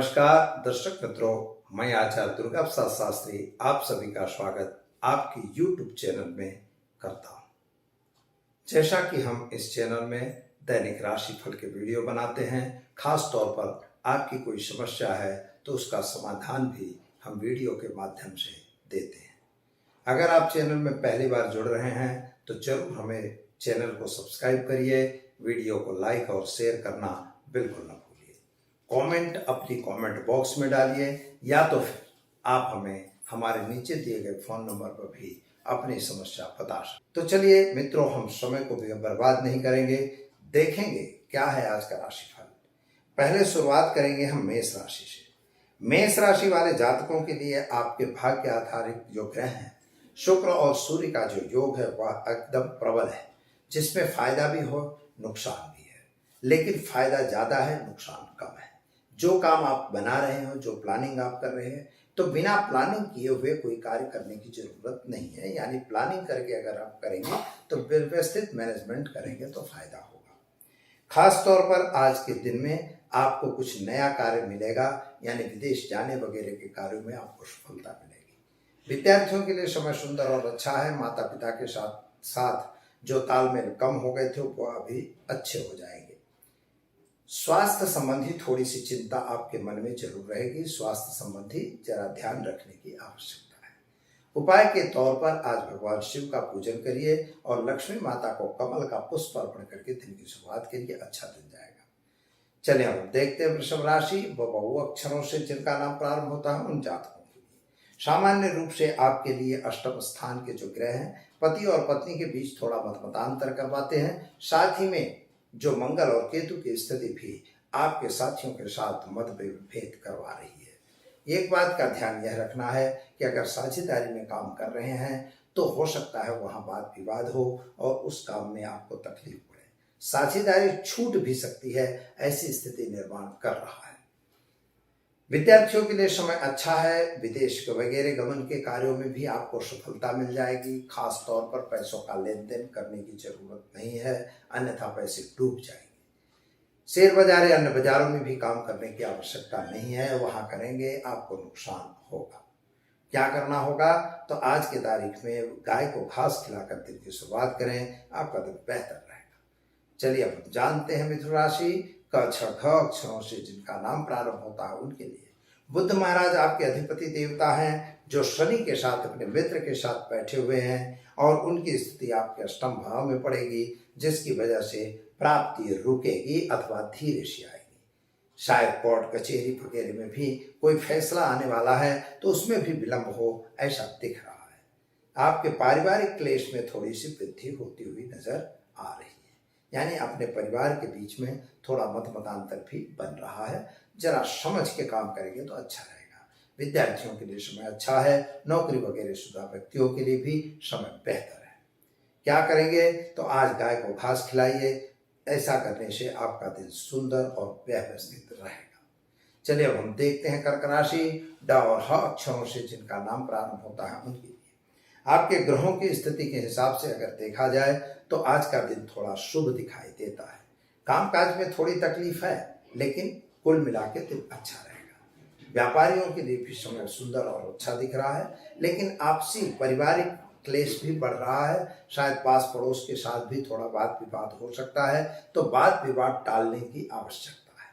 नमस्कार दर्शक मित्रों, मैं आचार्य दुर्गा प्रसाद शास्त्री आप सभी का स्वागत आपके YouTube चैनल में करता हूं। जैसा कि हम इस चैनल में दैनिक राशिफल के वीडियो बनाते हैं, खास तौर पर आपकी कोई समस्या है तो उसका समाधान भी हम वीडियो के माध्यम से देते हैं। अगर आप चैनल में पहली बार जुड़ रहे हैं तो जरूर हमें चैनल को सब्सक्राइब करिए, वीडियो को लाइक और शेयर करना बिल्कुल न भूलिए। कमेंट अपनी कमेंट बॉक्स में डालिए या तो फिर आप हमें हमारे नीचे दिए गए फोन नंबर पर भी अपनी समस्या बता सकते। तो चलिए मित्रों, हम समय को भी बर्बाद नहीं करेंगे, देखेंगे क्या है आज का राशिफल। पहले शुरुआत करेंगे हम मेष राशि से। मेष राशि वाले जातकों के लिए आपके भाग्य आधारित जो ग्रह हैं, शुक्र और सूर्य का जो योग है वह एकदम प्रबल है, जिसमें फायदा भी हो नुकसान भी है, लेकिन फायदा ज्यादा है नुकसान कम है। जो काम आप बना रहे हो, जो प्लानिंग आप कर रहे हैं, तो बिना प्लानिंग किए हुए कोई कार्य करने की जरूरत नहीं है। यानी प्लानिंग करके अगर आप करेंगे तो व्यवस्थित मैनेजमेंट करेंगे तो फायदा होगा। खास तौर पर आज के दिन में आपको कुछ नया कार्य मिलेगा, यानी विदेश जाने वगैरह के कार्यों में आपको सफलता मिलेगी। विद्यार्थियों के लिए समय सुंदर और अच्छा है। माता पिता के साथ साथ जो तालमेल कम हो गए थे वो अभी अच्छे हो जाएंगे। स्वास्थ्य संबंधी थोड़ी सी चिंता आपके मन में जरूर रहेगी। स्वास्थ्य संबंधी जरा ध्यान रखने की आवश्यकता है। उपाय के तौर पर आज भगवान शिव का पूजन करिए और लक्ष्मी माता को कमल का पुष्प अर्पण करके दिन की शुरुआत करिए, अच्छा दिन जाएगा। चलिए हम देखते हैं वृषभ राशि व बहु अक्षरों से जिनका नाम प्रारंभ होता है उन जातकों के लिए सामान्य रूप से आपके लिए अष्टम स्थान के जो ग्रह हैं पति और पत्नी के बीच थोड़ा मतमतांतर करवाते हैं। साथ ही में जो मंगल और केतु की स्थिति भी आपके साथियों के साथ मतभेद करवा रही है। एक बात का ध्यान यह रखना है कि अगर साझेदारी में काम कर रहे हैं तो हो सकता है वहां वाद विवाद हो और उस काम में आपको तकलीफ पड़े। साझेदारी छूट भी सकती है, ऐसी स्थिति निर्माण कर रहा है। विद्यार्थियों के लिए समय अच्छा है। विदेश वगैरह गमन के कार्यों में भी आपको सफलता मिल जाएगी। खास तौर पर पैसों का लेन देन करने की जरूरत नहीं है, अन्यथा पैसे डूब जाएंगे। शेयर बाजार या अन्य बाजारों में भी काम करने की आवश्यकता नहीं है, वहां करेंगे आपको नुकसान होगा। क्या करना होगा तो आज की तारीख में गाय को घास खिलाकर दिन की शुरुआत करें, आपका दिन बेहतर रहेगा। चलिए अब जानते हैं मिथुन राशि का अक्षरों से जिनका नाम प्रारंभ होता है उनके लिए बुद्ध महाराज आपके अधिपति देवता हैं, जो शनि के साथ अपने मित्र के साथ बैठे हुए हैं और उनकी स्थिति आपके अष्टम भाव में पड़ेगी, जिसकी वजह से प्राप्ति रुकेगी अथवा धीरे से आएगी। शायद कोर्ट कचहरी वगैरह में भी कोई फैसला आने वाला है तो उसमें भी विलंब हो, ऐसा दिख रहा है। आपके पारिवारिक क्लेश में थोड़ी सी वृद्धि होती हुई नजर आ रही है, यानी अपने परिवार के बीच में थोड़ा मतमतांतर भी बन रहा है। जरा समझ के काम करेंगे तो अच्छा रहेगा। विद्यार्थियों के लिए समय अच्छा है। नौकरी वगैरह शुदा व्यक्तियों के लिए भी समय बेहतर है। क्या करेंगे तो आज गाय को घास खिलाइए, ऐसा करने से आपका दिन सुंदर और व्यवस्थित रहेगा। चलिए अब हम देखते हैं कर्क राशि ड और ह अक्षरों से जिनका नाम प्रारंभ होता है उनके लिए आपके ग्रहों की स्थिति के हिसाब से अगर देखा जाए तो आज का दिन थोड़ा शुभ दिखाई देता है। कामकाज में थोड़ी तकलीफ है, लेकिन कुल मिला के दिन अच्छा रहेगा। व्यापारियों के लिए भी समय सुंदर और अच्छा दिख रहा है, लेकिन आपसी पारिवारिक क्लेश भी बढ़ रहा है। शायद पास पड़ोस के साथ भी थोड़ा वाद विवाद हो सकता है, तो वाद विवाद टालने की आवश्यकता है।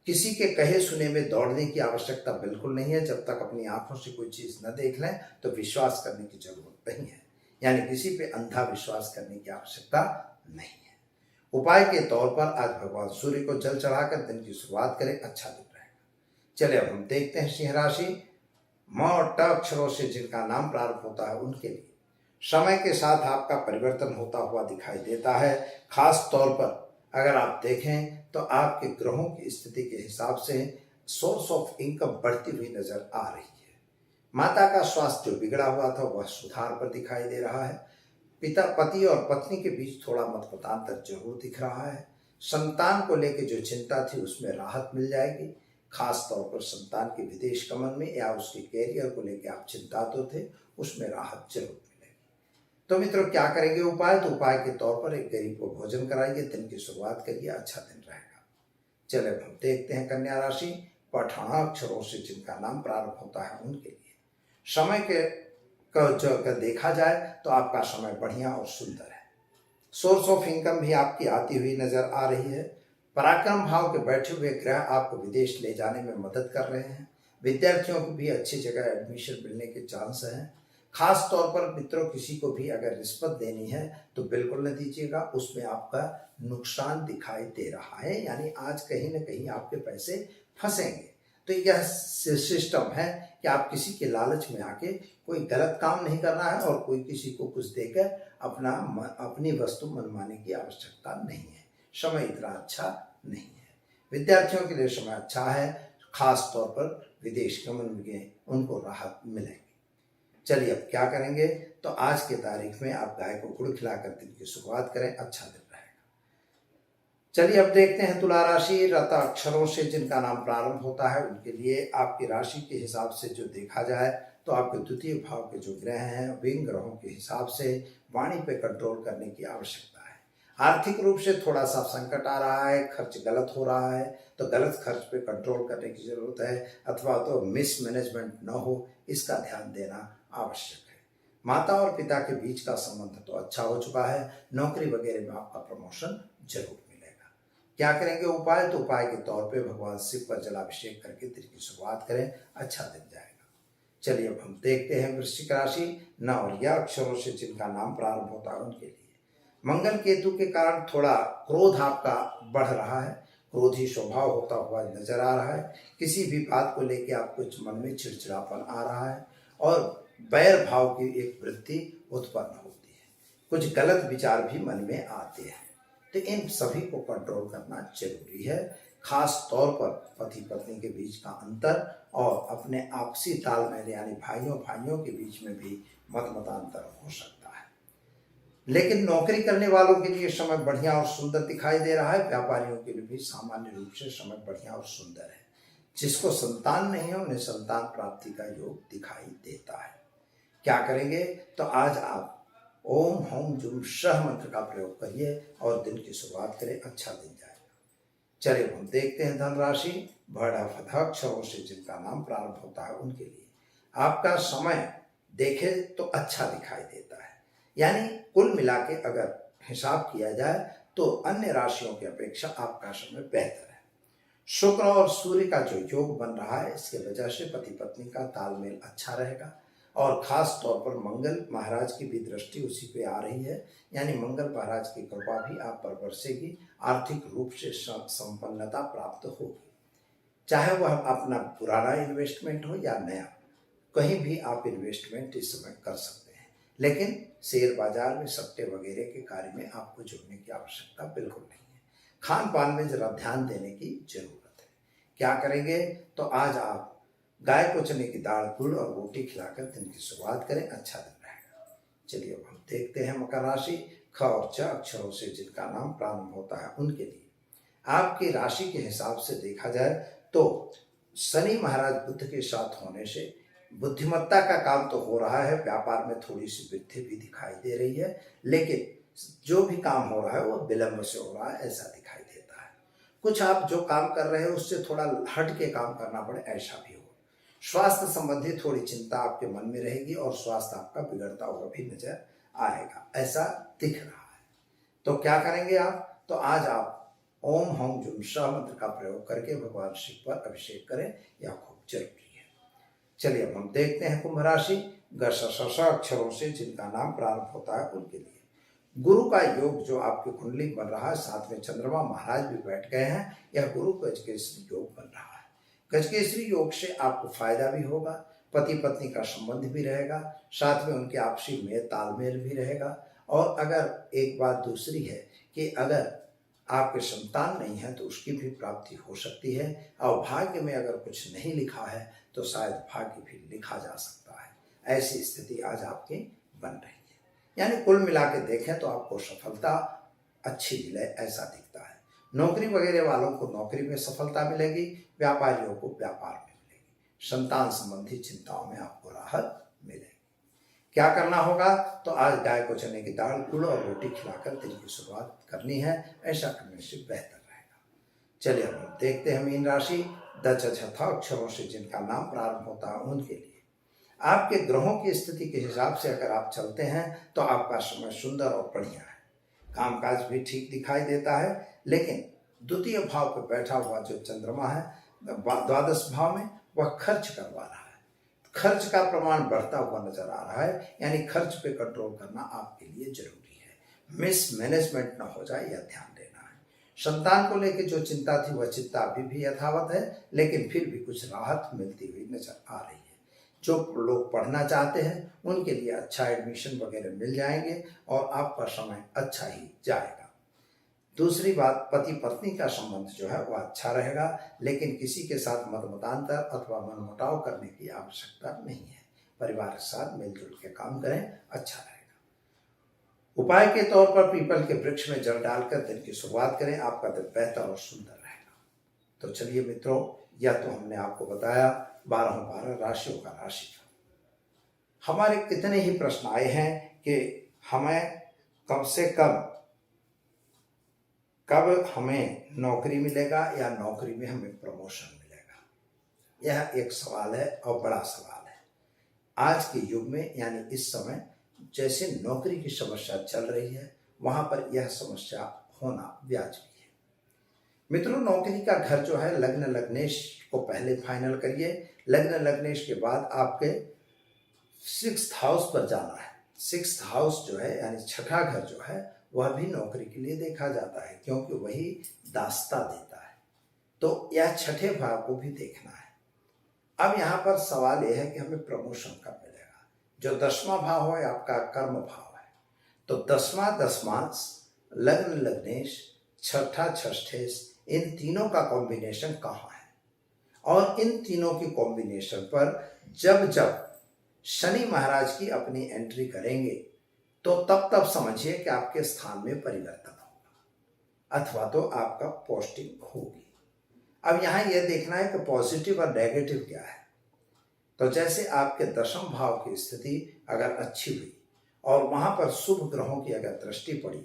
किसी के कहे सुने में दौड़ने की आवश्यकता बिल्कुल नहीं है। जब तक अपनी आंखों से कोई चीज न देख लें तो विश्वास करने की जरूरत नहीं है, यानी किसी पे अंधा विश्वास करने की आवश्यकता नहीं है। उपाय के तौर पर आज भगवान सूर्य को जल चढ़ाकर दिन की शुरुआत करें, अच्छा दिन रहेगा। चलिए अब हम देखते हैं सिंह राशि म और ट अक्षरों से जिनका नाम प्रारंभ होता है उनके लिए समय के साथ आपका परिवर्तन होता हुआ दिखाई देता है। खास तौर पर अगर आप देखें तो आपके ग्रहों की स्थिति के हिसाब से सोर्स ऑफ इनकम बढ़ती हुई नजर आ रही है। माता का स्वास्थ्य जो बिगड़ा हुआ था वह सुधार पर दिखाई दे रहा है। पिता पति और पत्नी के बीच थोड़ा मतमतांतर जरूर दिख रहा है। संतान को लेकर जो चिंता थी उसमें राहत मिल जाएगी। खास तौर पर संतान के विदेश गमन में या उसके कैरियर को लेकर आप चिंतित तो थे, उसमें राहत जरूर मिलेगी। तो मित्रों क्या करेंगे उपाय तो उपाय के तौर पर एक गरीब को भोजन कराइए, दिन की शुरुआत करिए, अच्छा दिन रहेगा। चलिए हम देखते हैं कन्या राशि पठाणाक्षरों से जिनका नाम प्रारंभ होता है उनके लिए। समय के का जो अगर देखा जाए तो आपका समय बढ़िया और सुंदर है। सोर्स ऑफ इनकम भी आपकी आती हुई नजर आ रही है। पराक्रम भाव के बैठे हुए ग्रह आपको विदेश ले जाने में मदद कर रहे हैं। विद्यार्थियों को भी अच्छी जगह एडमिशन मिलने के चांस हैं। खास तौर पर मित्रों किसी को भी अगर रिश्वत देनी है तो बिल्कुल न दीजिएगा, उसमें आपका नुकसान दिखाई दे रहा है, यानी आज कहीं न कहीं आपके पैसे फंसेंगे। तो यह सिस्टम है कि आप किसी के लालच में आके कोई गलत काम नहीं करना है और कोई किसी को कुछ देकर अपनी वस्तु मनवाने की आवश्यकता नहीं है। समय इतना अच्छा नहीं है। विद्यार्थियों के लिए समय अच्छा है, खास तौर पर विदेश गमन में उनको राहत मिलेगी। चलिए अब क्या करेंगे, तो आज के तारीख में आप गाय को गुड़ खिलाकर दिन की शुरुआत करें, अच्छा दिन रहेगा। चलिए अब देखते हैं तुला राशि। रत अक्षरों से जिनका नाम प्रारंभ होता है उनके लिए आपकी राशि के हिसाब से जो देखा जाए तो आपके द्वितीय भाव के जो ग्रह हैं विंग ग्रहों के हिसाब से वाणी पे कंट्रोल करने की आवश्यकता है। आर्थिक रूप से थोड़ा सा संकट आ रहा है, खर्च गलत हो रहा है, तो गलत खर्च पे कंट्रोल करने की जरूरत है, अथवा तो मिसमैनेजमेंट न हो इसका ध्यान देना आवश्यक है। माता और पिता के बीच का संबंध तो अच्छा हो चुका है, नौकरी वगैरह में आपका प्रमोशन जरूर मिलेगा। क्या करेंगे उपाय, तो उपाय के तौर पे भगवान शिव पर जलाभिषेक करके दिन की शुरुआत करें, अच्छा दिन जाएगा। चलिए अब हम देखते हैं वृश्चिक राशि। न और या अक्षरों से जिनका नाम प्रारंभ होता है उनके लिए मंगल केतु के कारण थोड़ा क्रोध आपका बढ़ रहा है, क्रोधी स्वभाव होता हुआ नजर आ रहा है। किसी भी बात को लेकर आपको मन में चिड़चिड़ापन आ रहा है और बैर भाव की एक वृत्ति उत्पन्न होती है। कुछ गलत विचार भी मन में आते हैं, तो इन सभी को कंट्रोल करना जरूरी है। खास तौर पर पति पत्नी के बीच का अंतर और अपने आपसी तालमेल यानी भाइयों भाइयों के बीच में भी मतमतांतर हो सकता है। लेकिन नौकरी करने वालों के लिए समय बढ़िया और सुंदर दिखाई दे रहा है। व्यापारियों के लिए भी सामान्य रूप से समय बढ़िया और सुंदर है। जिसको संतान नहीं है उन्हें संतान प्राप्ति का योग दिखाई देता है। क्या करेंगे, तो आज आप ओम हौम जुम शह मंत्र का प्रयोग करिए और दिन की शुरुआत करें, अच्छा दिन जाएगा। चलिए हम देखते हैं धन राशि। भड़ा फधा अक्षरों से जिनका नाम प्रारंभ होता है उनके लिए आपका समय देखे तो अच्छा दिखाई देता है, यानी कुल मिला के अगर हिसाब किया जाए तो अन्य राशियों की अपेक्षा आपका समय बेहतर है। शुक्र और सूर्य का जो योग बन रहा है इसके वजह से पति पत्नी का तालमेल अच्छा रहेगा और खास तौर पर मंगल महाराज की भी दृष्टि उसी पे आ रही है, यानी मंगल महाराज की कृपा भी आप पर बरसेगी। आर्थिक रूप से संपन्नता प्राप्त होगी, चाहे वह अपना पुराना इन्वेस्टमेंट हो या नया, कहीं भी आप इन्वेस्टमेंट इस समय कर सकते हैं। लेकिन शेयर बाजार में सट्टे वगैरह के कार्य में आपको जुड़ने की आवश्यकता बिल्कुल नहीं है। खान पान में जरा ध्यान देने की जरूरत है। क्या करेंगे, तो आज आप गाय को चने की दाल गुड़ और रोटी खिलाकर दिन की शुरुआत करें, अच्छा दिन रहेगा। चलिए अब हम देखते हैं मकर राशि। ख और च अक्षरों से जिनका नाम प्रारंभ होता है उनके लिए आपकी राशि के हिसाब से देखा जाए तो शनि महाराज बुध के साथ होने से बुद्धिमत्ता का काम तो हो रहा है, व्यापार में थोड़ी सी वृद्धि भी दिखाई दे रही है, लेकिन जो भी काम हो रहा है वो विलंब से हो रहा है ऐसा दिखाई देता है। कुछ आप जो काम कर रहे हो उससे थोड़ा हट के काम करना पड़े ऐसा भी हो। स्वास्थ्य संबंधी थोड़ी चिंता आपके मन में रहेगी और स्वास्थ्य आपका बिगड़ता हुआ भी नजर आएगा, ऐसा दिख रहा है। तो क्या करेंगे आप, तो आज आप ओम हौम जुम शह मंत्र का प्रयोग करके भगवान शिव पर अभिषेक करें, यह खूब जरूरी है। चलिए अब हम देखते हैं कुंभ राशि। ग श अक्षरों से जिनका नाम प्रारंभ होता है उनके लिए गुरु का योग जो आपकी कुंडली बन रहा है, साथ में चंद्रमा महाराज भी बैठ गए हैं, यह गुरु गजकेसरी योग बन रहा है। गजकेसरी योग से आपको फायदा भी होगा, पति पत्नी का संबंध भी रहेगा, साथ में उनके आपसी में तालमेल भी रहेगा। और अगर एक बात दूसरी है कि अगर आपके संतान नहीं है तो उसकी भी प्राप्ति हो सकती है, और भाग्य में अगर कुछ नहीं लिखा है तो शायद भाग्य भी लिखा जा सकता है। ऐसी स्थिति आज आपकी बन रही है, यानी कुल मिला के देखें तो आपको सफलता अच्छी मिले ऐसा दिखता है। नौकरी वगैरह वालों को नौकरी में सफलता मिलेगी, व्यापारियों को व्यापार में मिलेगी, संतान संबंधी चिंताओं में आपको राहत मिलेगी। क्या करना होगा, तो आज गाय को चने की दाल गुड़ और रोटी खिलाकर दिन की शुरुआत करनी है, ऐसा करने से बेहतर रहेगा। चलिए अब हम देखते हैं मीन राशि। अक्षरों से जिनका नाम प्रारंभ होता है उनके लिए। आपके ग्रहों की स्थिति के हिसाब से अगर आप चलते हैं तो आपका समय सुंदर और बढ़िया है। कामकाज भी ठीक दिखाई देता है, लेकिन द्वितीय भाव पर बैठा हुआ जो चंद्रमा है द्वादश भाव में, वह खर्च करवा रहा है। खर्च का प्रमाण बढ़ता हुआ नजर आ रहा है, यानी खर्च पे कंट्रोल करना आपके लिए जरूरी है। मिसमैनेजमेंट ना हो जाए, यह ध्यान देना है। संतान को लेकर जो चिंता थी वह चिंता अभी भी यथावत है, लेकिन फिर भी कुछ राहत मिलती हुई नजर आ रही है। जो लोग पढ़ना चाहते हैं उनके लिए अच्छा एडमिशन वगैरह मिल जाएंगे और आपका समय अच्छा ही जाएगा। दूसरी बात, पति पत्नी का संबंध जो है वह अच्छा रहेगा, लेकिन किसी के साथ मतमतांतर अथवा मनमुटाव करने की आवश्यकता नहीं है। परिवार के साथ मिलजुल के काम करें, अच्छा रहेगा। उपाय के तौर पर पीपल के वृक्ष में जल डालकर दिन की शुरुआत करें, आपका दिन बेहतर और सुंदर रहेगा। तो चलिए मित्रों, यह तो हमने आपको बताया 12 राशियों का राशिफल। हमारे कितने ही प्रश्न आए हैं कि हमें कम से कम कब हमें नौकरी मिलेगा या नौकरी में हमें प्रमोशन मिलेगा। यह एक सवाल है और बड़ा सवाल है। आज के युग में यानी इस समय जैसे नौकरी की समस्या चल रही है, वहां पर यह समस्या होना वाजिब है। मित्रों, नौकरी का घर जो है लग्न लग्नेश को पहले फाइनल करिए। लग्न लग्नेश के बाद आपके 6th हाउस पर जाना है। 6th हाउस जो है यानी छठा घर जो है वह भी नौकरी के लिए देखा जाता है, क्योंकि वही दास्ता देता है। तो यह छठे भाव को भी देखना है। अब यहाँ पर सवाल यह है कि हमें प्रमोशन कब मिलेगा। जो 10वां भाव है आपका कर्म भाव है, तो 10वां दशमांश, लग्न लग्नेश, छठा छठेश, इन तीनों का कॉम्बिनेशन कहाँ है, और इन तीनों की कॉम्बिनेशन पर जब जब शनि महाराज की अपनी एंट्री करेंगे तो तब समझिए कि आपके स्थान में परिवर्तन होगा अथवा तो आपका पोस्टिंग होगी। अब यहाँ यह देखना है कि पॉजिटिव और नेगेटिव क्या है। तो जैसे आपके 10वें भाव की स्थिति अगर अच्छी हुई और वहां पर शुभ ग्रहों की अगर दृष्टि पड़ी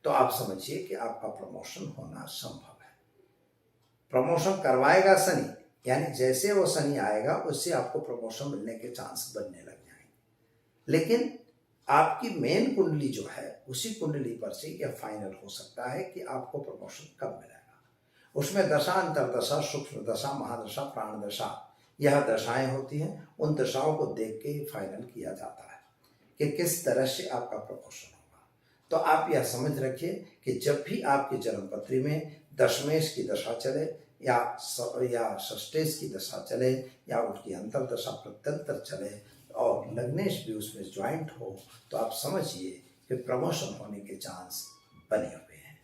तो आप समझिए कि आपका प्रमोशन होना संभव है। प्रमोशन करवाएगा शनि, यानी जैसे वो शनि आएगा उससे आपको प्रमोशन मिलने के चांस बनने लग जाएंगे। लेकिन आपकी मेन कुंडली जो है उसी कुंडली पर से यह फाइनल हो सकता है कि आपको प्रमोशन कब मिलेगा। उसमें दशा, अंतरदशा, सूक्ष्म दशा, महादशा, प्राण दशा, यह दशाएं होती हैं। उन दशाओं को देख के ही फाइनल किया जाता है कि किस तरह से आपका प्रमोशन होगा। तो आप यह समझ रखिए कि जब भी आपकी जन्म पत्री में दशमेश की दशा चले या षष्ठेश की दशा चले या उसकी अंतरदशा प्रत्यंतर चले और लग्नेश भी उसमें ज्वाइंट हो, तो आप समझिए कि प्रमोशन होने के चांस बने हुए हैं।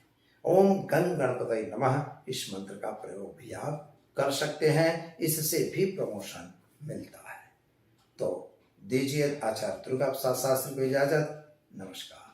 ओम गण गणपतये नमः, इस मंत्र का प्रयोग भी आप कर सकते हैं, इससे भी प्रमोशन मिलता है। तो दीजिए आचार्य दुर्गा प्रसाद शास्त्री को इजाजत। नमस्कार।